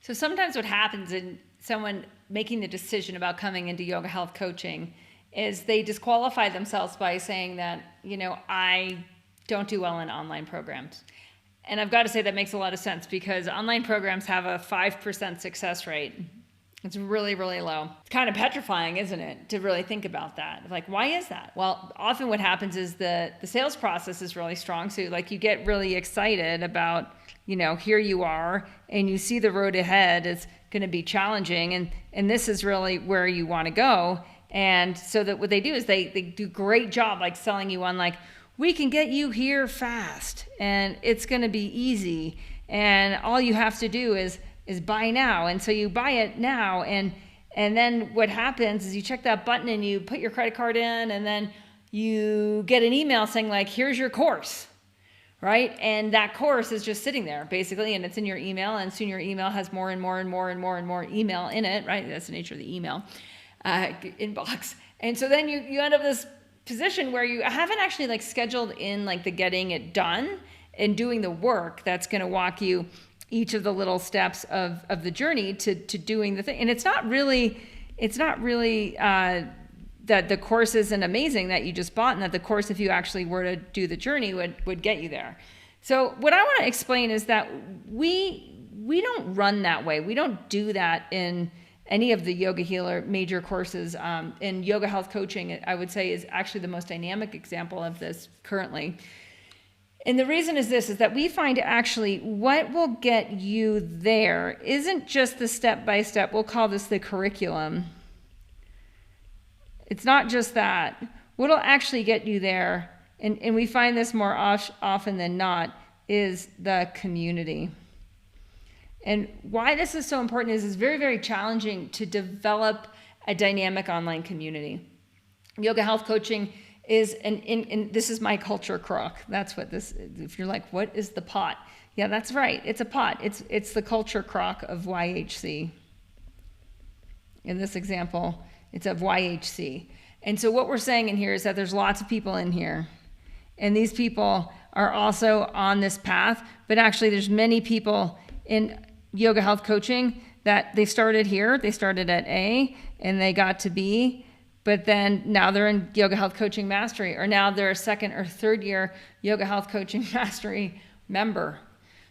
So sometimes what happens in someone making the decision about coming into yoga health coaching is they disqualify themselves by saying that, I don't do well in online programs. And I've got to say that makes a lot of sense because online programs have a 5% success rate. It's really, really low. It's kind of petrifying, isn't it, to really think about that? Like, why is that? Well, often what happens is the sales process is really strong. So like you get really excited about, here you are and you see the road ahead is going to be challenging. And this is really where you want to go. And so that what they do is they do a great job like selling you on like, we can get you here fast and it's going to be easy. And all you have to do is buy now. And so you buy it now. And then what happens is you check that button and you put your credit card in and then you get an email saying like, here's your course, right? And that course is just sitting there basically, and it's in your email, and soon your email has more and more and more and more and more email in it, right? That's the nature of the email inbox. And so then you end up this position where you haven't actually like scheduled in like the getting it done and doing the work that's going to walk you each of the little steps of the journey to doing the thing. And it's not really that the course isn't amazing that you just bought, and that the course, if you actually were to do the journey, would get you there. So what I want to explain is that we don't run that way. We don't do that in any of the Yoga Healer major courses. In yoga health coaching, I would say, is actually the most dynamic example of this currently. And the reason is this, is that we find actually what will get you there isn't just the step-by-step, we'll call this the curriculum. It's not just that. What'll actually get you there, and we find this more often than not, is the community. And why this is so important is it's very, very challenging to develop a dynamic online community. Yoga health coaching is, and this is my culture crock. That's what this, if you're like, what is the pot? Yeah, that's right. It's a pot. It's the culture crock of YHC. In this example, it's of YHC. And so what we're saying in here is that there's lots of people in here. And these people are also on this path, but actually there's many people in yoga health coaching that they started here. They started at A and they got to B, but then now they're in yoga health coaching mastery, or now they're a second or third year yoga health coaching mastery member.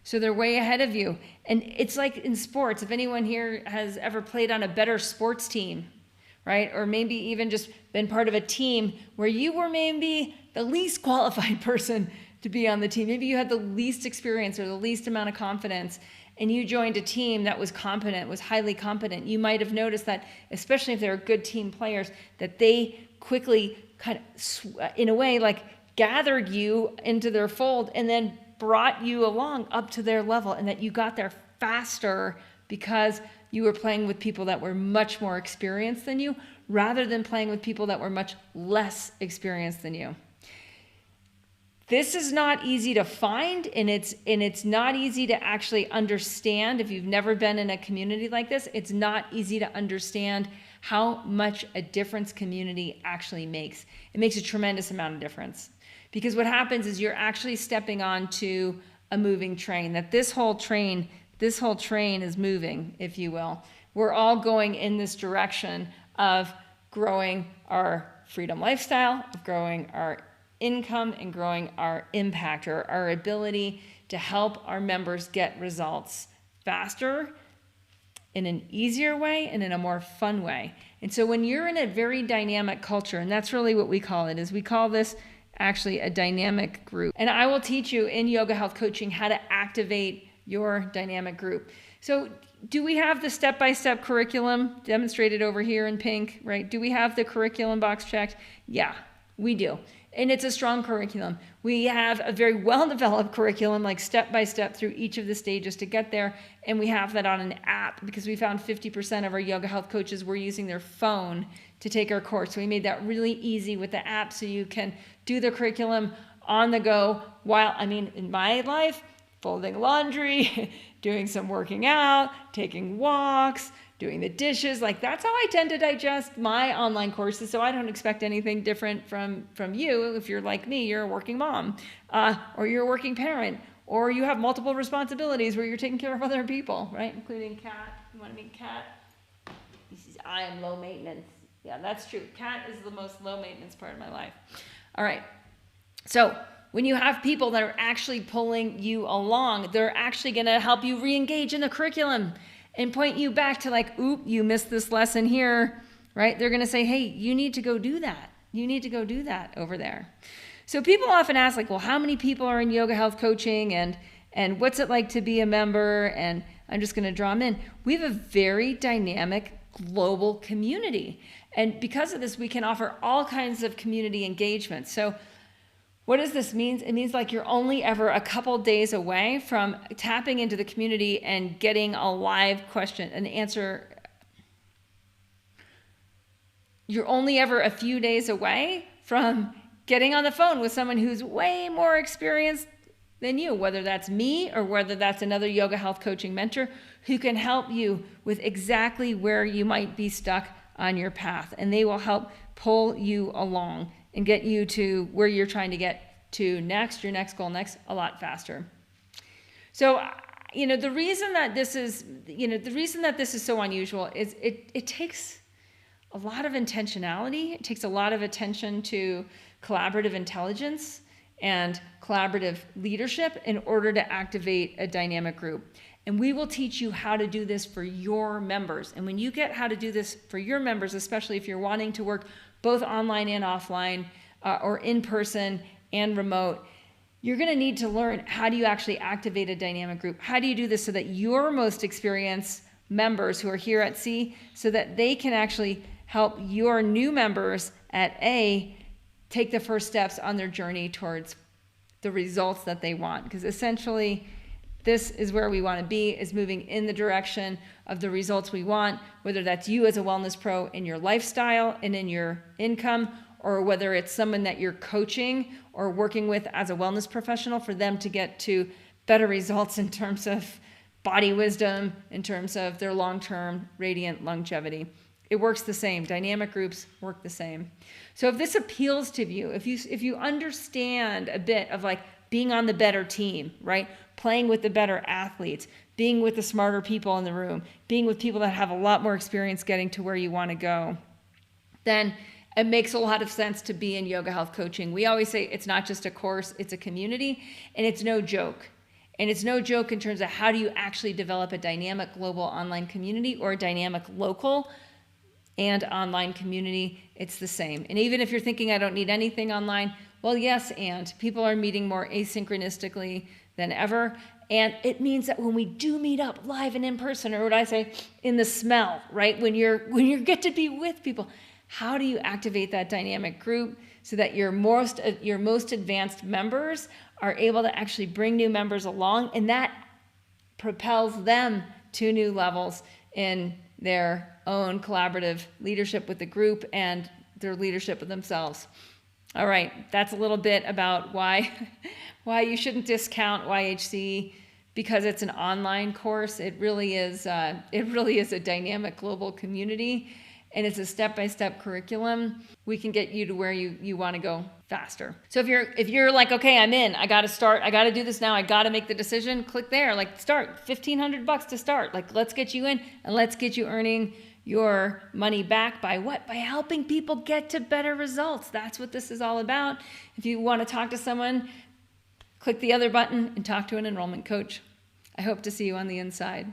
So they're way ahead of you. And it's like in sports, if anyone here has ever played on a better sports team, right? Or maybe even just been part of a team where you were maybe the least qualified person to be on the team. Maybe you had the least experience or the least amount of confidence, and you joined a team that was competent, was highly competent. You might have noticed that, especially if they're good team players, that they quickly kind of, in a way, like gathered you into their fold and then brought you along up to their level, and that you got there faster because you were playing with people that were much more experienced than you, rather than playing with people that were much less experienced than you. This is not easy to find, and it's not easy to actually understand. If you've never been in a community like this, it's not easy to understand how much a difference community actually makes. It makes a tremendous amount of difference, because what happens is you're actually stepping onto a moving train, that this whole train is moving, if you will. We're all going in this direction of growing our freedom lifestyle, of growing our income, and growing our impact, or our ability to help our members get results faster, in an easier way, and in a more fun way. And so when you're in a very dynamic culture, and that's really what we call it, is we call this actually a dynamic group. And I will teach you in yoga health coaching how to activate your dynamic group. So do we have the step-by-step curriculum demonstrated over here in pink, right? Do we have the curriculum box checked? Yeah, we do. And it's a strong curriculum. We have a very well-developed curriculum, like step-by-step through each of the stages to get there. And we have that on an app, because we found 50% of our yoga health coaches were using their phone to take our course. So we made that really easy with the app, so you can do the curriculum on the go while, in my life, folding laundry, doing some working out, taking walks, doing the dishes. Like, that's how I tend to digest my online courses. So I don't expect anything different from you. If you're like me, you're a working mom, or you're a working parent, or you have multiple responsibilities where you're taking care of other people, right? Including Kat. You want to meet Kat? He says, I am low maintenance. Yeah, that's true. Kat is the most low maintenance part of my life. All right. So when you have people that are actually pulling you along, they're actually going to help you re-engage in the curriculum and point you back to like, oop, you missed this lesson here, right? They're going to say, hey, you need to go do that. You need to go do that over there. So people often ask like, well, how many people are in yoga health coaching and what's it like to be a member? And I'm just going to draw them in. We have a very dynamic global community. And because of this, we can offer all kinds of community engagement. So what does this mean? It means like you're only ever a couple days away from tapping into the community and getting a live question, an answer. You're only ever a few days away from getting on the phone with someone who's way more experienced than you, whether that's me or whether that's another yoga health coaching mentor who can help you with exactly where you might be stuck on your path. And they will help pull you along and get you to where you're trying to get to next, your next goal next, a lot faster. So, the reason that this is, so unusual is it takes a lot of intentionality. It takes a lot of attention to collaborative intelligence and collaborative leadership in order to activate a dynamic group. And we will teach you how to do this for your members. And when you get how to do this for your members, especially if you're wanting to work both online and offline, or in person and remote, you're going to need to learn how do you actually activate a dynamic group? How do you do this so that your most experienced members who are here at C, so that they can actually help your new members at A take the first steps on their journey towards the results that they want? Because essentially, this is where we want to be, is moving in the direction of the results we want, whether that's you as a wellness pro in your lifestyle and in your income, or whether it's someone that you're coaching or working with as a wellness professional for them to get to better results in terms of body wisdom, in terms of their long-term radiant longevity. It works the same. Dynamic groups work the same. So if this appeals to you, if you understand a bit of like being on the better team, right? Playing with the better athletes, being with the smarter people in the room, being with people that have a lot more experience getting to where you want to go, then it makes a lot of sense to be in yoga health coaching. We always say it's not just a course, it's a community, and it's no joke. And it's no joke in terms of how do you actually develop a dynamic global online community or a dynamic local and online community. It's the same. And even if you're thinking I don't need anything online, well, yes, and people are meeting more asynchronistically than ever. And it means that when we do meet up live and in person, or what I say, in the smell, right? When you get to be with people, how do you activate that dynamic group so that your most advanced members are able to actually bring new members along, and that propels them to new levels in their own collaborative leadership with the group and their leadership with themselves. All right, that's a little bit about why you shouldn't discount YHC because it's an online course. It really is a dynamic global community, and it's a step-by-step curriculum. We can get you to where you want to go faster. So if you're like, okay, I'm in, I got to start, I got to do this now, I got to make the decision, click there, like start, $1,500 to start. Like, let's get you in and let's get you earning your money back by what? By helping people get to better results. That's what this is all about. If you want to talk to someone, click the other button and talk to an enrollment coach. I hope to see you on the inside.